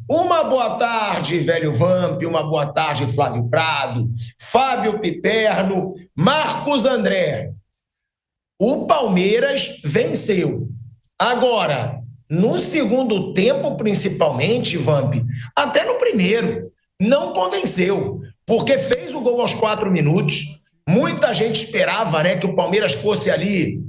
Uma boa tarde, velho Vamp, uma boa tarde, Flávio Prado, Fábio Piperno, Marcos André. O Palmeiras venceu. Agora, no segundo tempo, principalmente, Vamp, até no primeiro, não convenceu, porque fez o gol aos 4 minutos. Muita gente esperava, né, que o Palmeiras fosse ali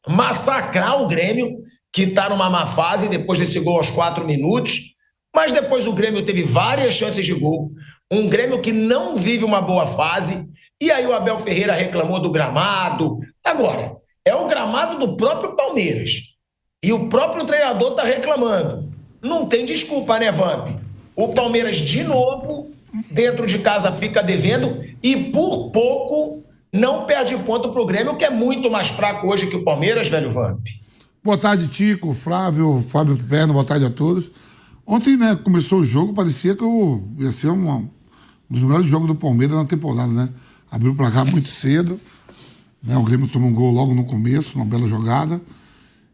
massacrar o Grêmio, que está numa má fase depois desse gol aos 4 minutos. Mas depois o Grêmio teve várias chances de gol. Um Grêmio que não vive uma boa fase. E aí o Abel Ferreira reclamou do gramado. Agora, é o gramado do próprio Palmeiras. E o próprio treinador está reclamando. Não tem desculpa, né, Vamp? O Palmeiras, de novo, dentro de casa fica devendo e por pouco não perde ponto para o Grêmio, que é muito mais fraco hoje que o Palmeiras, velho Vamp. Boa tarde, Tico, Flávio, Fábio Piperno, boa tarde a todos. Ontem, né, começou o jogo, parecia que ia ser um dos melhores jogos do Palmeiras na temporada, né? Abriu o placar muito cedo, né? O Grêmio tomou um gol logo no começo, uma bela jogada.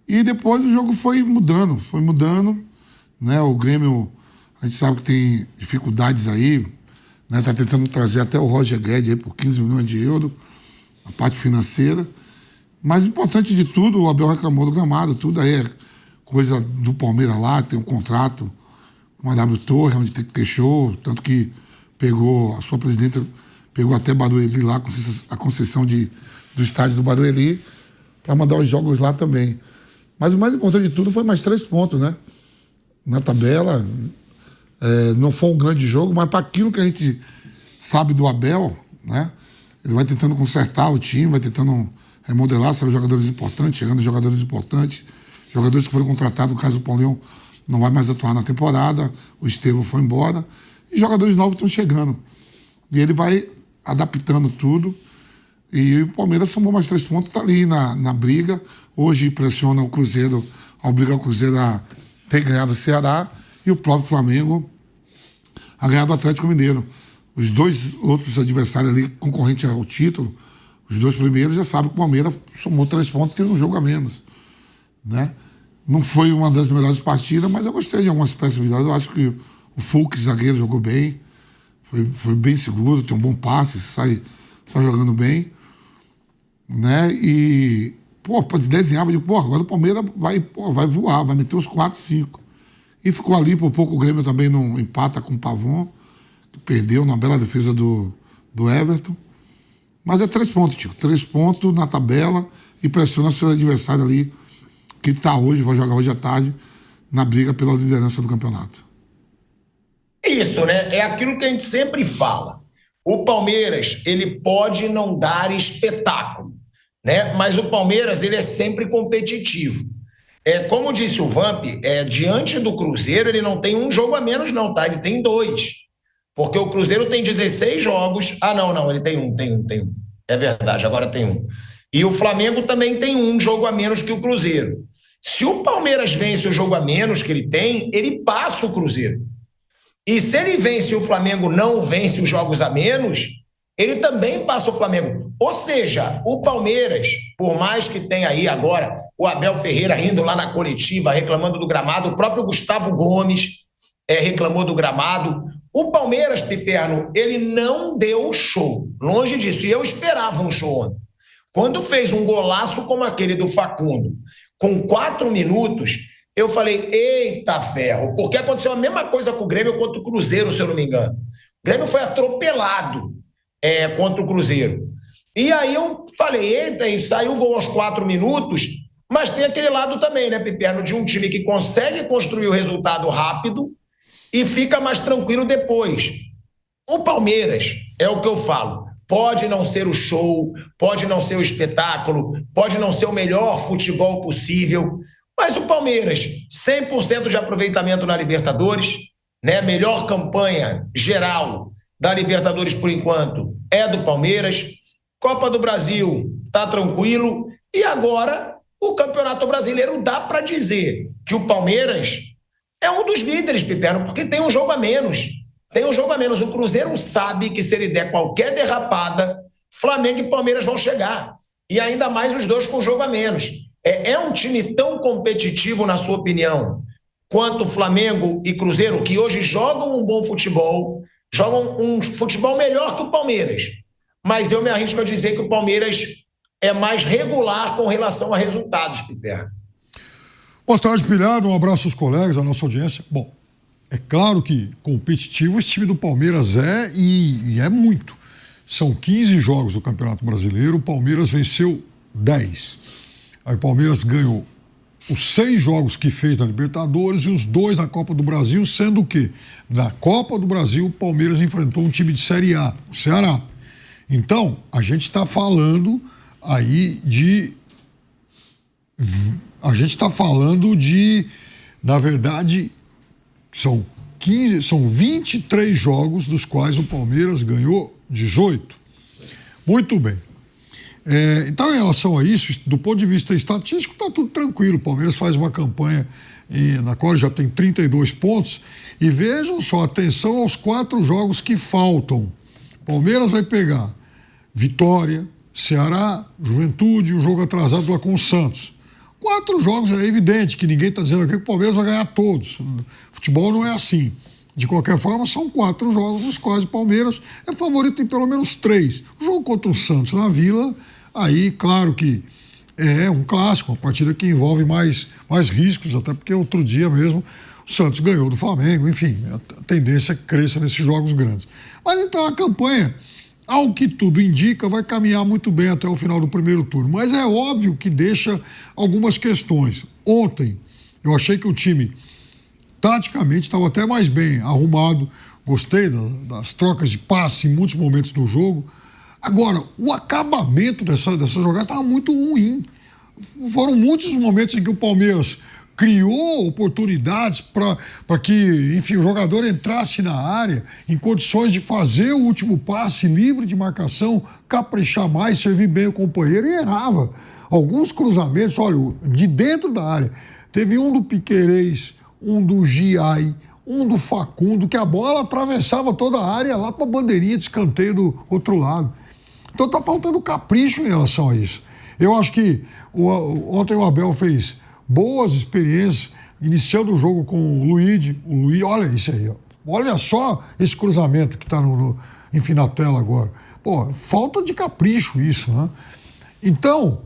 E depois o jogo foi mudando, né? O Grêmio, a gente sabe que tem dificuldades aí, né? Tá tentando trazer até o Roger Guedes aí por 15 milhões de euros, a parte financeira. Mas importante de tudo, o Abel reclamou do gramado, tudo aí é coisa do Palmeiras lá, tem um contrato com a W Torre, onde tem que ter show, tanto que a sua presidenta pegou até Barueri lá, a concessão do estádio do Barueri, para mandar os jogos lá também. Mas o mais importante de tudo foi mais 3 pontos, né? Na tabela, não foi um grande jogo, mas para aquilo que a gente sabe do Abel, né? Ele vai tentando consertar o time, vai tentando remodelar, sabe, jogadores importantes, chegando jogadores importantes, jogadores que foram contratados, no caso do Paulinho não vai mais atuar na temporada, o Estevão foi embora, e jogadores novos estão chegando. E ele vai adaptando tudo, e o Palmeiras somou mais 3 pontos, está ali na briga. Hoje pressiona o Cruzeiro, obriga o Cruzeiro a ter ganhado o Ceará, e o próprio Flamengo a ganhar do Atlético Mineiro. Os 2 outros adversários ali, concorrentes ao título, os 2 primeiros já sabem que o Palmeiras somou 3 pontos e teve um jogo a menos, né? Não foi uma das melhores partidas, mas eu gostei de algumas peças. Eu acho que o Fux, zagueiro, jogou bem, foi bem seguro, tem um bom passe, sai jogando bem, né? E, desenhava de, agora o Palmeiras vai voar, vai meter os 4, 5. E ficou ali, por pouco o Grêmio também não empata com o Pavon, que perdeu na bela defesa do Everton. Mas é 3 pontos, Tico. 3 pontos na tabela e pressiona o seu adversário ali, que está hoje, vai jogar hoje à tarde, na briga pela liderança do campeonato. Isso, né? É aquilo que a gente sempre fala. O Palmeiras, ele pode não dar espetáculo, né? Mas o Palmeiras, ele é sempre competitivo. Como disse o Vamp, diante do Cruzeiro, ele não tem um jogo a menos não, tá? Ele tem 2. Porque o Cruzeiro tem 16 jogos. Ah, não, ele tem um. É verdade, agora tem um. E o Flamengo também tem um jogo a menos que o Cruzeiro. Se o Palmeiras vence o jogo a menos que ele tem, ele passa o Cruzeiro. E se ele vence e o Flamengo não vence os jogos a menos, ele também passa o Flamengo. Ou seja, o Palmeiras, por mais que tenha aí agora o Abel Ferreira indo lá na coletiva, reclamando do gramado, o próprio Gustavo Gomes reclamou do gramado, o Palmeiras, Piperno, ele não deu show. Longe disso. E eu esperava um show ontem. Quando fez um golaço como aquele do Facundo, com 4 minutos, eu falei, eita ferro, porque aconteceu a mesma coisa com o Grêmio contra o Cruzeiro, se eu não me engano. O Grêmio foi atropelado contra o Cruzeiro. E aí eu falei, eita, e saiu o gol aos 4 minutos, mas tem aquele lado também, né, Piperno, de um time que consegue construir o resultado rápido e fica mais tranquilo depois. O Palmeiras, é o que eu falo, pode não ser o show, pode não ser o espetáculo, pode não ser o melhor futebol possível, mas o Palmeiras, 100% de aproveitamento na Libertadores, né? Melhor campanha geral da Libertadores por enquanto é do Palmeiras. Copa do Brasil tá tranquilo e agora o Campeonato Brasileiro dá para dizer que o Palmeiras é um dos líderes, Piperno, porque tem um jogo a menos. Tem um jogo a menos. O Cruzeiro sabe que se ele der qualquer derrapada, Flamengo e Palmeiras vão chegar. E ainda mais os dois com jogo a menos. É um time tão competitivo, na sua opinião, quanto Flamengo e Cruzeiro, que hoje jogam um bom futebol, jogam um futebol melhor que o Palmeiras. Mas eu me arrisco a dizer que o Palmeiras é mais regular com relação a resultados, Peter. Boa tarde, Pilhado. Um abraço aos colegas, à nossa audiência. Bom, é claro que competitivo esse time do Palmeiras é e é muito. São 15 jogos do Campeonato Brasileiro, o Palmeiras venceu 10. Aí o Palmeiras ganhou os 6 jogos que fez na Libertadores e os 2 na Copa do Brasil, sendo que na Copa do Brasil o Palmeiras enfrentou um time de Série A, o Ceará. Então, a gente está falando aí de... na verdade, são 23 jogos, dos quais o Palmeiras ganhou 18. Muito bem. Então, em relação a isso, do ponto de vista estatístico, está tudo tranquilo. O Palmeiras faz uma campanha na qual já tem 32 pontos. E vejam só, atenção aos 4 jogos que faltam. O Palmeiras vai pegar Vitória, Ceará, Juventude e um jogo atrasado lá com o Santos. 4 jogos, é evidente que ninguém está dizendo aqui que o Palmeiras vai ganhar todos. Futebol não é assim. De qualquer forma, são 4 jogos nos quais o Palmeiras é favorito em pelo menos 3. O jogo contra o Santos na Vila, aí, claro que é um clássico, uma partida que envolve mais riscos, até porque outro dia mesmo o Santos ganhou do Flamengo, enfim, a tendência é que cresça nesses jogos grandes. Mas então a campanha, ao que tudo indica, vai caminhar muito bem até o final do primeiro turno. Mas é óbvio que deixa algumas questões. Ontem, eu achei que o time, taticamente, estava até mais bem arrumado. Gostei das trocas de passe em muitos momentos do jogo. Agora, o acabamento dessa jogada estava muito ruim. Foram muitos momentos em que o Palmeiras criou oportunidades para que, enfim, o jogador entrasse na área em condições de fazer o último passe livre de marcação, caprichar mais, servir bem o companheiro, e errava. Alguns cruzamentos, olha, de dentro da área. Teve um do Piquerez, um do Giai, um do Facundo, que a bola atravessava toda a área lá para a bandeirinha de escanteio do outro lado. Então está faltando capricho em relação a isso. Eu acho que ontem o Abel fez boas experiências, iniciando o jogo com o Luigi. Olha isso aí, ó. Olha só esse cruzamento que está enfim, na tela agora. Pô, falta de capricho isso, né? Então,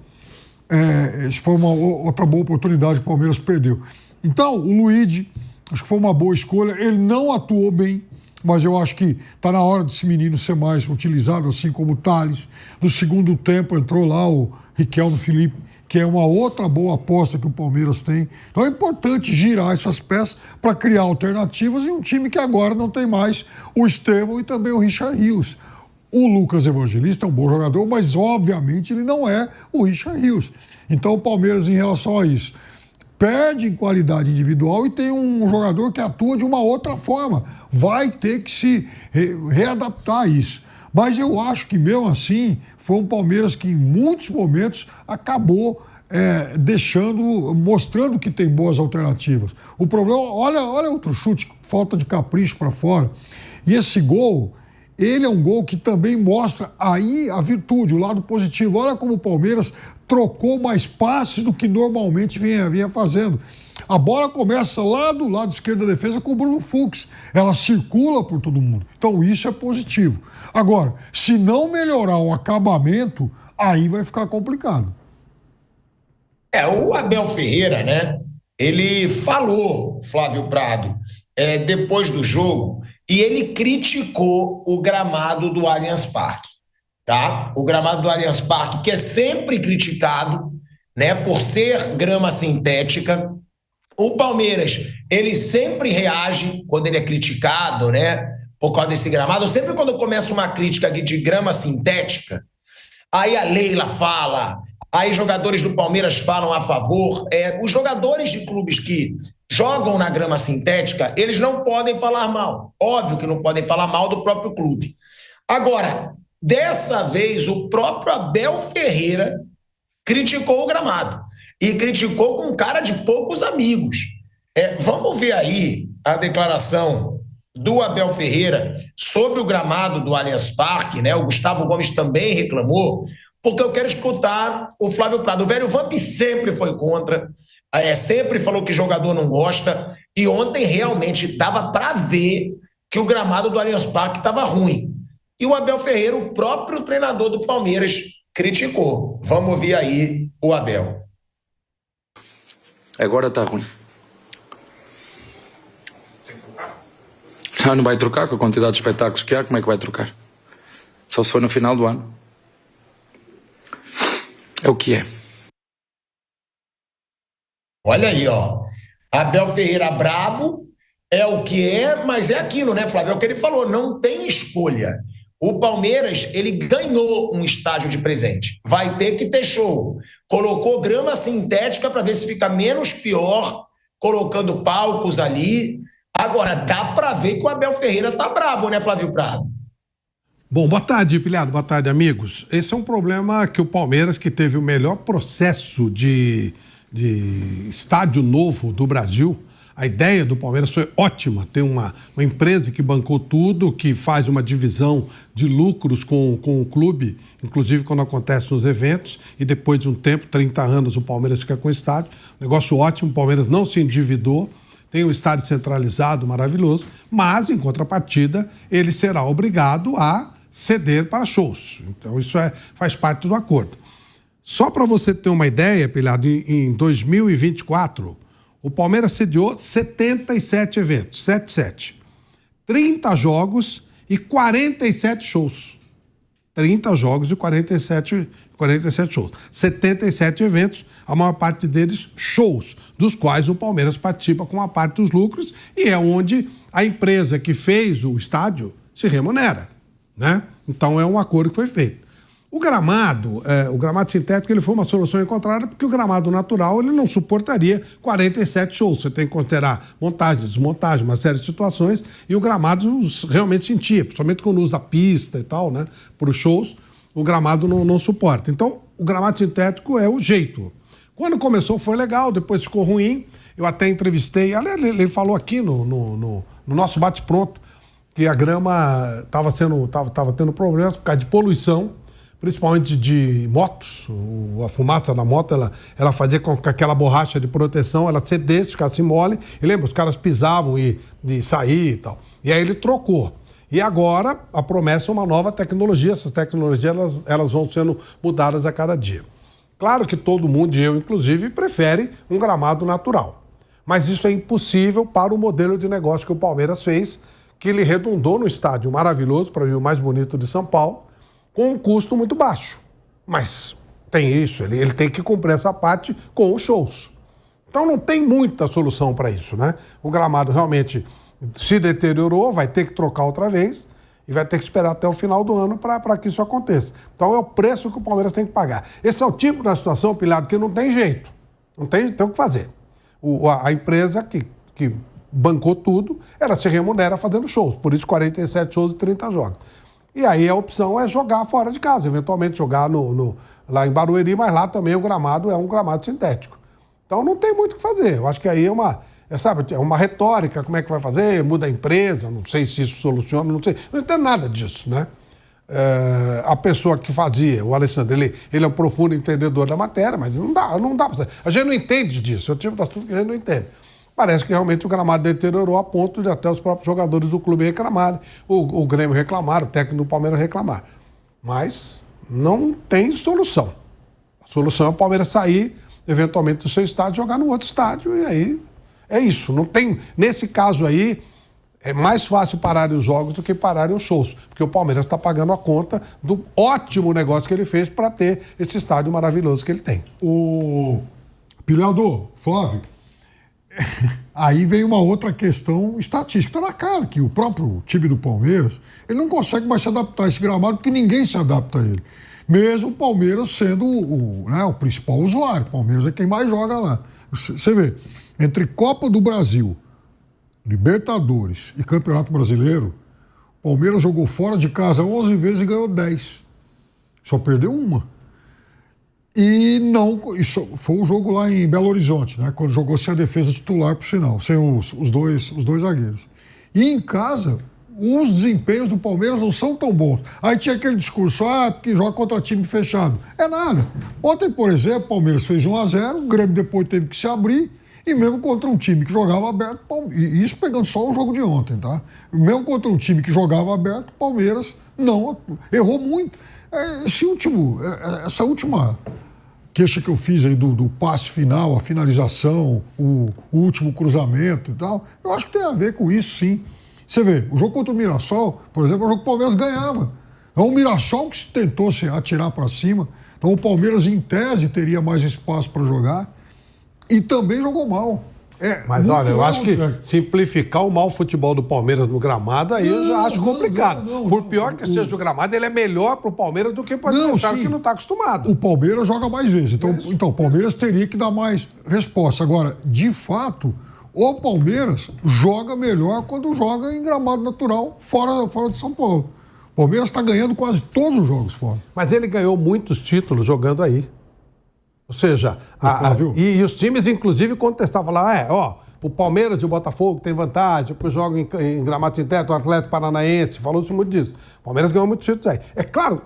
essa foi uma outra boa oportunidade que o Palmeiras perdeu. Então, o Luigi, acho que foi uma boa escolha. Ele não atuou bem, mas eu acho que está na hora desse menino ser mais utilizado, assim como o Thales. No segundo tempo entrou lá o Riquelme Felipe, que é uma outra boa aposta que o Palmeiras tem. Então é importante girar essas peças para criar alternativas em um time que agora não tem mais o Estevão e também o Richard Rios. O Lucas Evangelista é um bom jogador, mas obviamente ele não é o Richard Rios. Então o Palmeiras, em relação a isso, perde em qualidade individual e tem um jogador que atua de uma outra forma. Vai ter que se readaptar a isso. Mas eu acho que, mesmo assim, foi um Palmeiras que, em muitos momentos, acabou mostrando que tem boas alternativas. O problema, olha outro chute, falta de capricho para fora. E esse gol, ele é um gol que também mostra aí a virtude, o lado positivo. Olha como o Palmeiras trocou mais passes do que normalmente vinha fazendo. A bola começa lá do lado esquerdo da defesa com o Bruno Fux. Ela circula por todo mundo. Então isso é positivo. Agora, se não melhorar o acabamento, aí vai ficar complicado. O Abel Ferreira, né? Ele falou, Flávio Prado, depois do jogo, e ele criticou o gramado do Allianz Parque. Tá? O gramado do Allianz Parque, que é sempre criticado, né, por ser grama sintética. O Palmeiras, ele sempre reage quando ele é criticado, né, por causa desse gramado. Sempre quando começa uma crítica aqui de grama sintética, aí a Leila fala, aí jogadores do Palmeiras falam a favor. Os jogadores de clubes que jogam na grama sintética, eles não podem falar mal. Óbvio que não podem falar mal do próprio clube. Agora, dessa vez, o próprio Abel Ferreira criticou o gramado. E criticou com cara de poucos amigos. Vamos ver aí a declaração do Abel Ferreira sobre o gramado do Allianz Parque, né? O Gustavo Gomes também reclamou, porque eu quero escutar o Flávio Prado. O velho Vamp sempre foi contra, sempre falou que jogador não gosta, E ontem realmente dava para ver que o gramado do Allianz Parque estava ruim. E o Abel Ferreira, o próprio treinador do Palmeiras, criticou. Vamos ouvir aí o Abel. Agora está ruim. Não vai trocar com a quantidade de espetáculos que há. Como é que vai trocar? Só se for no final do ano. É o que é. Olha aí, ó. Abel Ferreira brabo, é o que é, mas é aquilo, né, Flávio? É o que ele falou, não tem escolha. O Palmeiras, ele ganhou um estádio de presente. Vai ter que ter show. Colocou grama sintética para ver se fica menos pior, colocando palcos ali. Agora, dá para ver que o Abel Ferreira tá brabo, né, Flávio Prado? Bom, boa tarde, Pilhado, boa tarde, amigos. Esse é um problema que o Palmeiras, que teve o melhor processo de estádio novo do Brasil, a ideia do Palmeiras foi ótima, tem uma empresa que bancou tudo, que faz uma divisão de lucros com o clube, inclusive quando acontece nos eventos, e depois de um tempo, 30 anos, o Palmeiras fica com o estádio. Negócio ótimo, o Palmeiras não se endividou, tem um estádio centralizado maravilhoso, mas, em contrapartida, ele será obrigado a ceder para shows. Então, isso faz parte do acordo. Só para você ter uma ideia, Pilhado, em 2024, o Palmeiras sediou 77 eventos, 77. 30 jogos e 47 shows. 30 jogos e 47 shows. 77 eventos, a maior parte deles shows, dos quais o Palmeiras participa com uma parte dos lucros e é onde a empresa que fez o estádio se remunera, né? Então é um acordo que foi feito. O gramado sintético, ele foi uma solução encontrada porque o gramado natural ele não suportaria 47 shows. Você tem que considerar montagem, desmontagem, uma série de situações, e o gramado realmente sentia, principalmente quando usa a pista e tal, né? Para os shows, o gramado não suporta. Então, o gramado sintético é o jeito. Quando começou foi legal, depois ficou ruim. Eu até entrevistei, ele falou aqui no nosso bate-pronto que a grama estava tendo problemas por causa de poluição, principalmente de motos. A fumaça da moto, ela fazia com que aquela borracha de proteção, ela cedesse, ficasse mole. E lembra, os caras pisavam e saía e tal. E aí ele trocou. E agora a promessa é uma nova tecnologia. Essas tecnologias, elas vão sendo mudadas a cada dia. Claro que todo mundo, e eu inclusive, prefere um gramado natural. Mas isso é impossível para o modelo de negócio que o Palmeiras fez, que ele redundou no estádio maravilhoso, para mim o mais bonito de São Paulo, com um custo muito baixo. Mas tem isso, ele tem que cumprir essa parte com os shows. Então não tem muita solução para isso, né? O gramado realmente se deteriorou, vai ter que trocar outra vez e vai ter que esperar até o final do ano para que isso aconteça. Então é o preço que o Palmeiras tem que pagar. Esse é o tipo da situação, Pilhado, que não tem jeito. Não tem o que fazer. A empresa que bancou tudo, ela se remunera fazendo shows. Por isso 47 shows e 30 jogos. E aí a opção é jogar fora de casa, eventualmente jogar lá em Barueri, mas lá também o gramado é um gramado sintético. Então não tem muito o que fazer. Eu acho que aí é uma retórica, como é que vai fazer? Muda a empresa, não sei se isso soluciona, não sei. Não entendo nada disso, né? A pessoa que fazia, o Alessandro, ele é um profundo entendedor da matéria, mas não dá pra... A gente não entende disso, é o tipo de assunto que a gente não entende. Parece que realmente o gramado deteriorou a ponto de até os próprios jogadores do clube reclamarem, o Grêmio reclamar, o técnico do Palmeiras reclamar. Mas não tem solução. A solução é o Palmeiras sair, eventualmente, do seu estádio, jogar no outro estádio, e aí é isso. Não tem, nesse caso aí, é mais fácil pararem os jogos do que pararem os shows, porque o Palmeiras está pagando a conta do ótimo negócio que ele fez para ter esse estádio maravilhoso que ele tem. O Pilhado, Flávio, aí vem uma outra questão estatística. Está na cara que o próprio time do Palmeiras, ele não consegue mais se adaptar a esse gramado porque ninguém se adapta a ele. Mesmo o Palmeiras sendo o principal usuário. O Palmeiras é quem mais joga lá. Você vê, entre Copa do Brasil, Libertadores e Campeonato Brasileiro, o Palmeiras jogou fora de casa 11 vezes e ganhou 10. Só perdeu uma. Isso foi um jogo lá em Belo Horizonte, né? Quando jogou sem a defesa titular, por sinal, sem os dois zagueiros. E em casa, os desempenhos do Palmeiras não são tão bons. Aí tinha aquele discurso, porque joga contra time fechado. É nada. Ontem, por exemplo, o Palmeiras fez 1-0, o Grêmio depois teve que se abrir E mesmo contra um time que jogava aberto, e isso pegando só o jogo de ontem, tá? Mesmo contra um time que jogava aberto, o Palmeiras não errou muito. Essa última queixa que eu fiz aí do passe final, a finalização, o último cruzamento e tal, eu acho que tem a ver com isso, sim. Você vê, o jogo contra o Mirassol, por exemplo, é um jogo que o Palmeiras ganhava. É o Mirassol que tentou se atirar para cima. Então o Palmeiras, em tese, teria mais espaço para jogar e também jogou mal. Mas olha, eu acho que simplificar o mau futebol do Palmeiras no gramado, aí eu já acho complicado. Por pior que seja o gramado, ele é melhor pro Palmeiras do que para o adversário que não está acostumado. O Palmeiras joga mais vezes. Então o Palmeiras teria que dar mais resposta. Agora, de fato, o Palmeiras joga melhor quando joga em gramado natural, fora de São Paulo. O Palmeiras está ganhando quase todos os jogos fora. Mas ele ganhou muitos títulos jogando aí. Ou seja, e os times, inclusive, contestavam lá, o Palmeiras e o Botafogo tem vantagem, depois jogam em gramado sintético, o Atlético Paranaense, falou-se muito disso. O Palmeiras ganhou muitos títulos aí. É claro,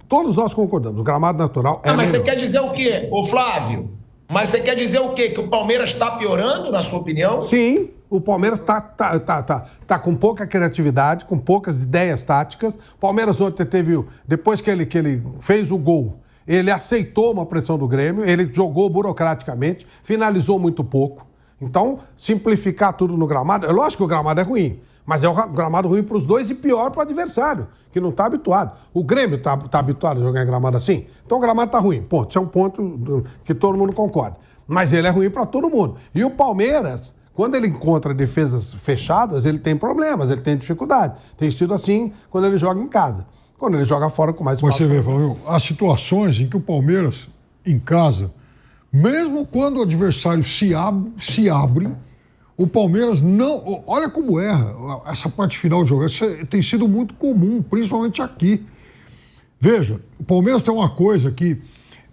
todos nós concordamos, o gramado natural é mas melhor. você quer dizer o quê, ô Flávio? Mas você quer dizer o quê? Que o Palmeiras está piorando, na sua opinião? Sim, o Palmeiras tá com pouca criatividade, com poucas ideias táticas. O Palmeiras ontem teve, depois que ele fez o gol, ele aceitou uma pressão do Grêmio, ele jogou burocraticamente, finalizou muito pouco. Então, simplificar tudo no gramado, é lógico que o gramado é ruim, mas é um gramado ruim para os dois e pior para o adversário, que não está habituado. O Grêmio está habituado a jogar em gramado assim, então o gramado está ruim. Ponto. Isso é um ponto que todo mundo concorda. Mas ele é ruim para todo mundo. E o Palmeiras, quando ele encontra defesas fechadas, ele tem problemas, ele tem dificuldade. Tem sido assim quando ele joga em casa. Quando ele joga fora com mais espaço. Você vê, Flávio, há situações em que o Palmeiras, em casa, mesmo quando o adversário se abre, o Palmeiras não... Olha como erra essa parte final do jogo. Isso tem sido muito comum, principalmente aqui. Veja, o Palmeiras tem uma coisa que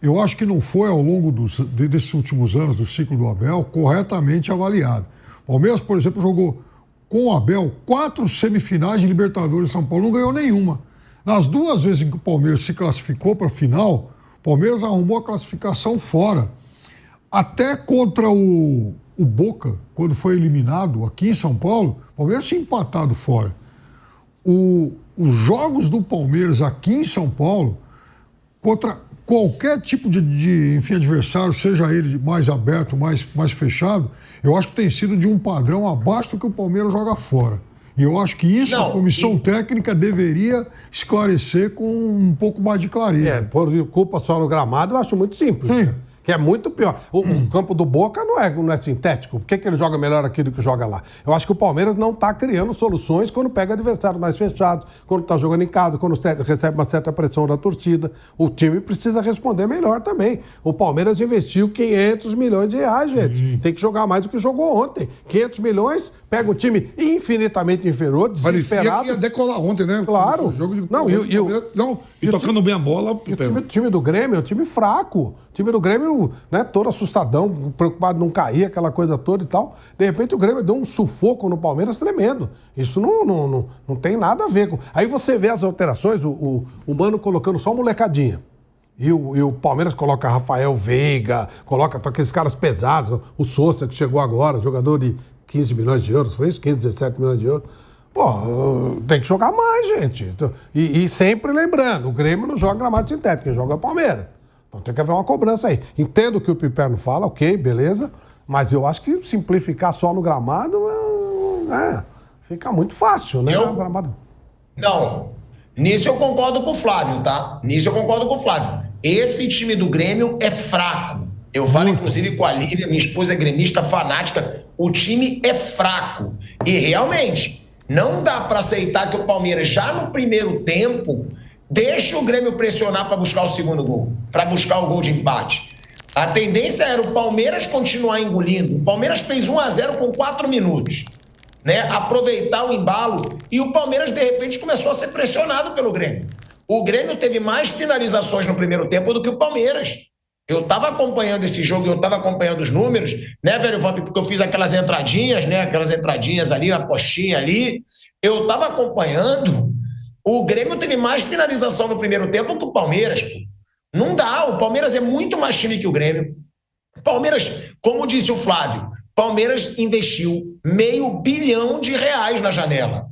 eu acho que não foi ao longo desses últimos anos do ciclo do Abel corretamente avaliado. O Palmeiras, por exemplo, jogou com o Abel 4 semifinais de Libertadores de São Paulo, não ganhou nenhuma. Nas 2 vezes em que o Palmeiras se classificou para a final, o Palmeiras arrumou a classificação fora. Até contra o Boca, quando foi eliminado aqui em São Paulo, o Palmeiras tinha empatado fora. Os jogos do Palmeiras aqui em São Paulo, contra qualquer tipo de adversário, seja ele mais aberto, mais fechado, eu acho que tem sido de um padrão abaixo do que o Palmeiras joga fora. E eu acho que isso a comissão técnica deveria esclarecer com um pouco mais de clareza. Por culpa só no gramado, eu acho muito simples. Sim. Que é muito pior. O campo do Boca não é sintético. Por que ele joga melhor aqui do que joga lá? Eu acho que o Palmeiras não está criando soluções quando pega adversários mais fechados, quando está jogando em casa, quando recebe uma certa pressão da torcida. O time precisa responder melhor também. O Palmeiras investiu 500 milhões de reais, gente. Tem que jogar mais do que jogou ontem. 500 milhões, pega um time infinitamente inferior, desesperado. Parecia que ia decolar ontem, né? Claro. O jogo de... E tocando bem a bola. O time do Grêmio é um time fraco. O time do Grêmio, né, todo assustadão, preocupado em não cair, aquela coisa toda e tal. De repente o Grêmio deu um sufoco no Palmeiras tremendo. Isso não tem nada a ver com... Aí você vê as alterações, o Mano colocando só molecadinha. E o Palmeiras coloca Rafael Veiga, coloca aqueles caras pesados, o Sousa que chegou agora, jogador de 15 milhões de euros, foi isso? 15, 17 milhões de euros. Pô, tem que jogar mais, gente. E sempre lembrando, o Grêmio não joga gramado sintético, quem joga é o Palmeiras. Então tem que haver uma cobrança aí. Entendo o que o Piperno fala, ok, beleza, mas eu acho que simplificar só no gramado fica muito fácil, né? Gramado... Não, nisso eu concordo com o Flávio, tá? Nisso eu concordo com o Flávio. Esse time do Grêmio é fraco. Eu falo, inclusive, com a Lívia, minha esposa é gremista fanática. O time é fraco. E realmente, não dá para aceitar que o Palmeiras, já no primeiro tempo, deixe o Grêmio pressionar para buscar o segundo gol, para buscar o gol de empate. A tendência era o Palmeiras continuar engolindo. O Palmeiras fez 1-0 com 4 minutos. Né? Aproveitar o embalo. E o Palmeiras, de repente, começou a ser pressionado pelo Grêmio. O Grêmio teve mais finalizações no primeiro tempo do que o Palmeiras. Eu estava acompanhando esse jogo, eu estava acompanhando os números, né, velho Vamp, porque eu fiz aquelas entradinhas, né, aquelas entradinhas ali, uma postinha ali. Eu estava acompanhando. O Grêmio teve mais finalização no primeiro tempo que o Palmeiras. Pô. Não dá, o Palmeiras é muito mais time que o Grêmio. O Palmeiras, como disse o Flávio, Palmeiras investiu R$500 milhão na janela.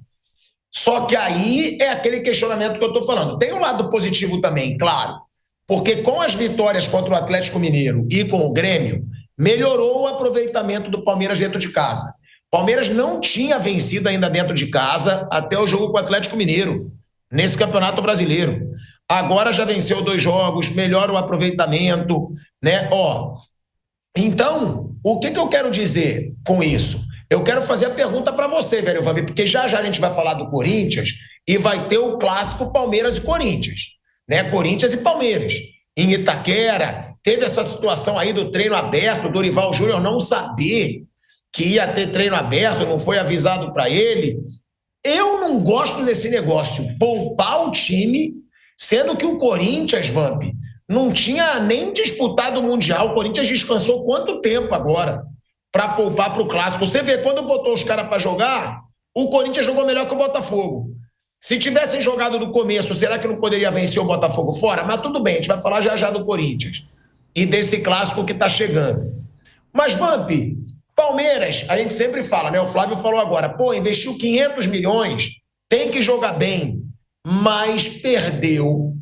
Só que aí é aquele questionamento que eu estou falando. Tem um lado positivo também, claro, porque com as vitórias contra o Atlético Mineiro e com o Grêmio, melhorou o aproveitamento do Palmeiras dentro de casa. Palmeiras não tinha vencido ainda dentro de casa até o jogo com o Atlético Mineiro, nesse Campeonato Brasileiro. Agora já venceu 2 jogos, melhora o aproveitamento, né? Então, o que eu quero dizer com isso? Eu quero fazer a pergunta para você, velho Vambi, porque já a gente vai falar do Corinthians e vai ter o clássico Palmeiras e Corinthians, né? Corinthians e Palmeiras. Em Itaquera, teve essa situação aí do treino aberto, do Dorival Júnior não saber que ia ter treino aberto, não foi avisado para ele. Eu não gosto desse negócio, poupar o time, sendo que o Corinthians, Vamp, não tinha nem disputado o Mundial. O Corinthians descansou quanto tempo agora para poupar para o Clássico? Você vê, quando botou os caras para jogar, o Corinthians jogou melhor que o Botafogo. Se tivessem jogado no começo, será que não poderia vencer o Botafogo fora? Mas tudo bem, a gente vai falar já do Corinthians e desse Clássico que está chegando. Mas, Vamp, Palmeiras, a gente sempre fala, né? O Flávio falou agora, investiu 500 milhões, tem que jogar bem, mas perdeu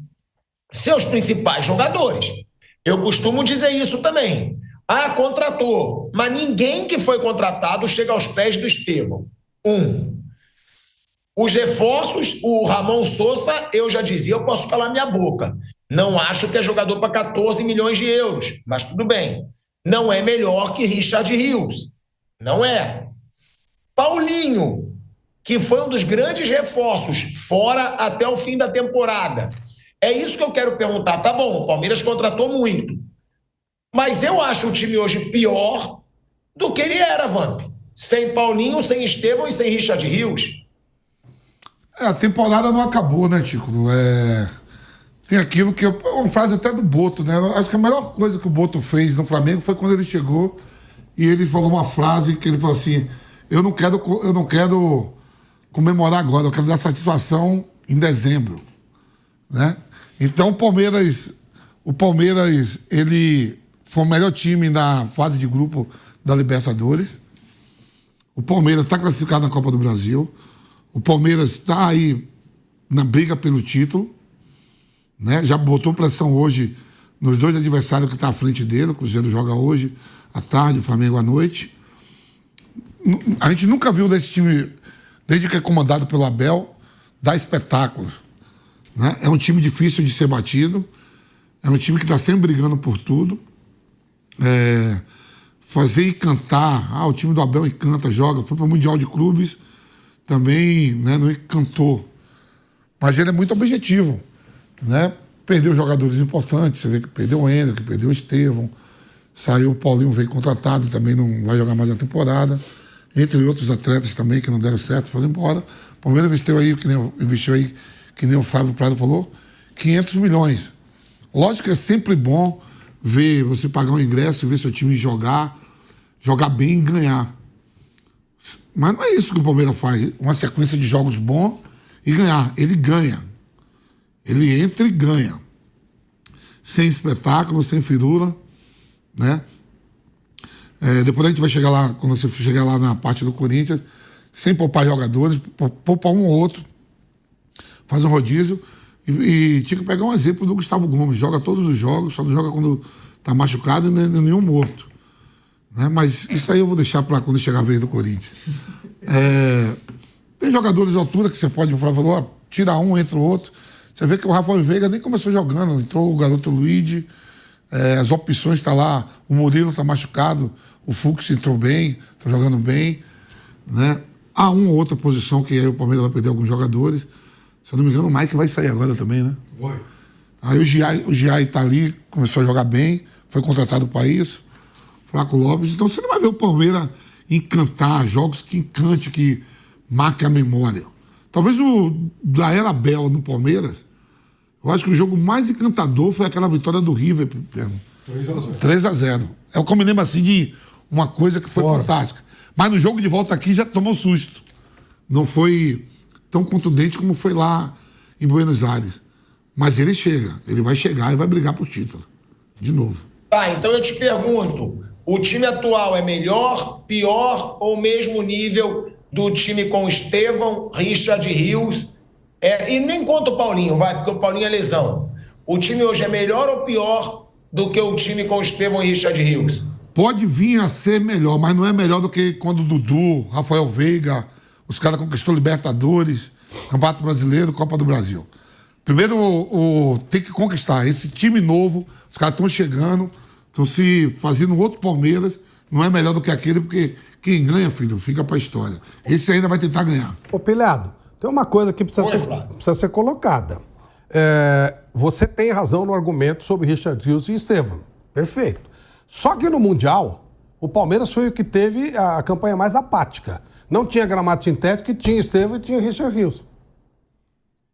seus principais jogadores. Eu costumo dizer isso também. Contratou, mas ninguém que foi contratado chega aos pés do Estevão. Os reforços, o Ramon Sousa, eu já dizia, eu posso calar minha boca. Não acho que é jogador para 14 milhões de euros, mas tudo bem. Não é melhor que Richard Rios. Não é. Paulinho, que foi um dos grandes reforços, fora até o fim da temporada. É isso que eu quero perguntar. Tá bom, o Palmeiras contratou muito. Mas eu acho o time hoje pior do que ele era, Vamp. Sem Paulinho, sem Estevão e sem Richard Rios. A temporada não acabou, né, Tico? Tem aquilo que... Uma frase até do Boto, né? Acho que a melhor coisa que o Boto fez no Flamengo foi quando ele chegou e ele falou uma frase que ele falou assim: eu não quero comemorar agora, eu quero dar satisfação em dezembro, né? Então o Palmeiras, ele foi o melhor time na fase de grupo da Libertadores. O Palmeiras está classificado na Copa do Brasil. O Palmeiras está aí na briga pelo título, né? Já botou pressão hoje nos 2 adversários que estão à frente dele. O Cruzeiro joga hoje à tarde, o Flamengo à noite. A gente nunca viu desse time, desde que é comandado pelo Abel, dar espetáculos, né? É um time difícil de ser batido, é um time que está sempre brigando por tudo. Fazer encantar, o time do Abel encanta, joga, foi para o Mundial de Clubes, também, né, não encantou. Mas ele é muito objetivo, né? Perdeu jogadores importantes, você vê que perdeu o Hendrick, perdeu o Estevão, saiu o Paulinho, veio contratado, também não vai jogar mais na temporada, entre outros atletas também que não deram certo, foram embora. O Palmeiras investiu aí, que nem o Flávio Prado falou, 500 milhões. Lógico que é sempre bom ver você pagar um ingresso, ver seu time jogar bem e ganhar. Mas não é isso que o Palmeiras faz, uma sequência de jogos bons e ganhar. Ele ganha. Ele entra e ganha. Sem espetáculo, sem firula, né? Depois a gente vai chegar lá, quando você chegar lá na parte do Corinthians, sem poupar jogadores, poupar um ou outro, faz um rodízio e tinha que pegar um exemplo do Gustavo Gomes, joga todos os jogos, só não joga quando tá machucado e nenhum morto, né? Mas isso aí eu vou deixar para quando chegar a vez do Corinthians. Tem jogadores de altura que você pode, o Flávio falou, tira um, entra o outro. Você vê que o Rafael Veiga nem começou jogando, entrou o garoto Luigi, as opções estão lá, o Murilo está machucado, o Fux entrou bem, está jogando bem, né? Há uma ou outra posição que aí o Palmeiras vai perder alguns jogadores. Se eu não me engano, o Mike vai sair agora também, né? Vai. Aí o Giai está ali, começou a jogar bem, foi contratado para isso, Flaco Lopes. Então você não vai ver o Palmeiras encantar, jogos que encante, que marquem a memória. Talvez o da era Abel no Palmeiras, eu acho que o jogo mais encantador foi aquela vitória do River, 3-0. É o que eu me lembro assim de uma coisa que foi fantástica. Mas no jogo de volta aqui já tomou susto. Não foi tão contundente como foi lá em Buenos Aires. Mas ele vai chegar e vai brigar por título. De novo. Então eu te pergunto, o time atual é melhor, pior ou mesmo nível do time com Estevão, Richard Rios? E nem conta o Paulinho, porque o Paulinho é lesão. O time hoje é melhor ou pior do que o time com Estevão e Richard Rios? Pode vir a ser melhor, mas não é melhor do que quando o Dudu, Rafael Veiga, os caras conquistou Libertadores, Campeonato Brasileiro, Copa do Brasil. Primeiro, tem que conquistar. Esse time novo, os caras estão chegando, estão se fazendo outro Palmeiras, não é melhor do que aquele, porque quem ganha, filho, fica pra história. Esse ainda vai tentar ganhar. Ô, Pilhado, tem uma coisa que precisa ser colocada. Você tem razão no argumento sobre Richard Rios e Estevão. Perfeito. Só que no Mundial, o Palmeiras foi o que teve a campanha mais apática. Não tinha gramado sintético, tinha Estevão e tinha Richard Rios.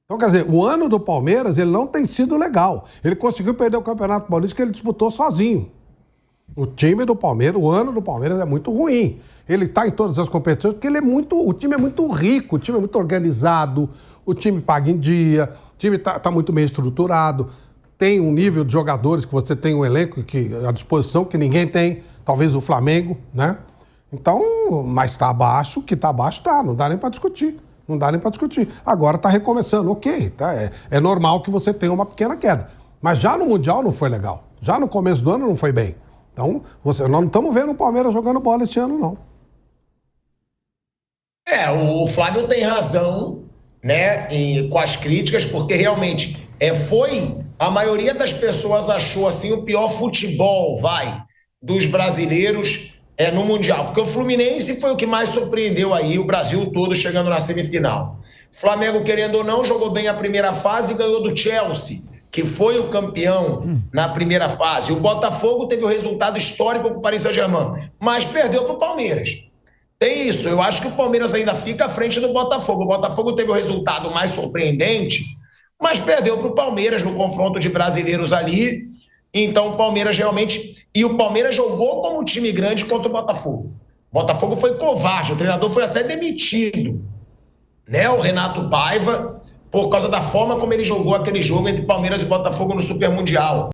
Então, quer dizer, o ano do Palmeiras, ele não tem sido legal. Ele conseguiu perder o Campeonato Paulista que ele disputou sozinho. O time do Palmeiras, o ano do Palmeiras é muito ruim. Ele está em todas as competições porque o time é muito rico, o time é muito organizado, o time paga em dia, o time está muito bem estruturado, tem um nível de jogadores que você tem um elenco à disposição que ninguém tem, talvez o Flamengo, né? Então, mas está abaixo, que está abaixo está, não dá nem para discutir. Não dá nem para discutir. Agora está recomeçando, ok, tá? É normal que você tenha uma pequena queda. Mas já no Mundial não foi legal. Já no começo do ano não foi bem. Então, nós não estamos vendo o Palmeiras jogando bola esse ano, não. O Flávio tem razão, né, com as críticas, porque realmente a maioria das pessoas achou assim o pior futebol, dos brasileiros no Mundial, porque o Fluminense foi o que mais surpreendeu aí o Brasil todo chegando na semifinal. Flamengo, querendo ou não, jogou bem a primeira fase e ganhou do Chelsea, que foi o campeão na primeira fase. O Botafogo teve o resultado histórico para o Paris Saint-Germain, mas perdeu para o Palmeiras. Tem isso, eu acho que o Palmeiras ainda fica à frente do Botafogo. O Botafogo teve o resultado mais surpreendente, mas perdeu para o Palmeiras no confronto de brasileiros ali. Então o Palmeiras realmente... E o Palmeiras jogou como um time grande contra o Botafogo. O Botafogo foi covarde, o treinador foi até demitido, né? O Renato Paiva, por causa da forma como ele jogou aquele jogo entre Palmeiras e Botafogo no Super Mundial.